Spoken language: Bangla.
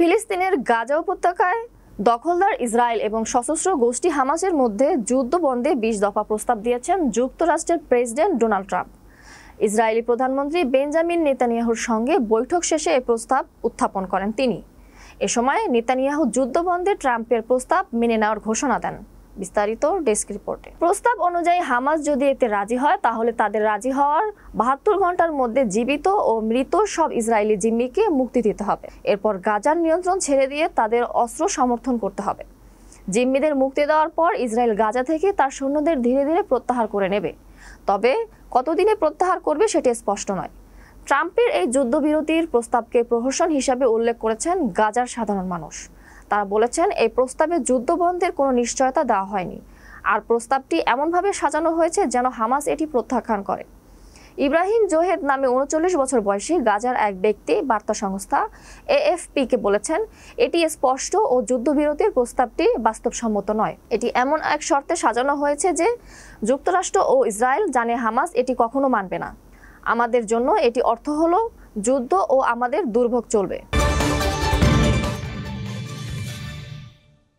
ফিলিস্তিনের গাজা উপত্যকায় দখলদার ইসরায়েল এবং সশস্ত্র গোষ্ঠী হামাসের মধ্যে যুদ্ধ বন্ধে ২০ দফা প্রস্তাব দিয়েছেন যুক্তরাষ্ট্রের প্রেসিডেন্ট ডোনাল্ড ট্রাম্প। ইসরায়েলি প্রধানমন্ত্রী বেঞ্জামিন নেতানিয়াহুর সঙ্গে বৈঠক শেষে এই প্রস্তাব উত্থাপন করেন তিনি। এ সময় নেতানিয়াহু যুদ্ধবন্ধে ট্রাম্পের প্রস্তাব মেনে নেওয়ার ঘোষণা দেন। বিস্তারিত ডেস্ক রিপোর্টে। প্রস্তাব অনুযায়ী হামাস যদি এতে রাজি হয় তাহলে তাদের রাজি হওয়ার ৭২ ঘন্টার মধ্যে জীবিত ও মৃত সব ইসরায়েলি জিম্মিকে মুক্তি দিতে হবে। এরপর গাজার নিয়ন্ত্রণ ছেড়ে দিয়ে তাদের অস্ত্র সমর্থন করতে হবে। জিম্মিদের মুক্তি দেওয়ার পর ইসরায়েল গাজা থেকে তার সৈন্যদের ধীরে ধীরে প্রত্যাহার করে নেবে। তবে কতদিনে প্রত্যাহার করবে সেটি স্পষ্ট নয়। ট্রাম্পের এই যুদ্ধবিরতির প্রস্তাবকে প্রহসন হিসাবে উল্লেখ করেছেন গাজার সাধারণ মানুষ। তারা বলেছেন এই প্রস্তাবে যুদ্ধবন্ধের কোনো নিশ্চয়তা দেওয়া হয়নি, আর প্রস্তাবটি এমনভাবে সাজানো হয়েছে যেন হামাস এটি প্রত্যাখ্যান করে। ইব্রাহিম জোহেদ নামে ৩৯ বছর বয়সী গাজার এক ব্যক্তি বার্তা সংস্থা AFP-কে বলেছেন, এটি স্পষ্ট ও যুদ্ধবিরতির প্রস্তাবটি বাস্তবসম্মত নয়। এটি এমন এক শর্তে সাজানো হয়েছে যে যুক্তরাষ্ট্র ও ইসরায়েল জানে হামাস এটি কখনো মানবে না। আমাদের জন্য এটি অর্থ হলো যুদ্ধ ও আমাদের দুর্ভোগ চলবে।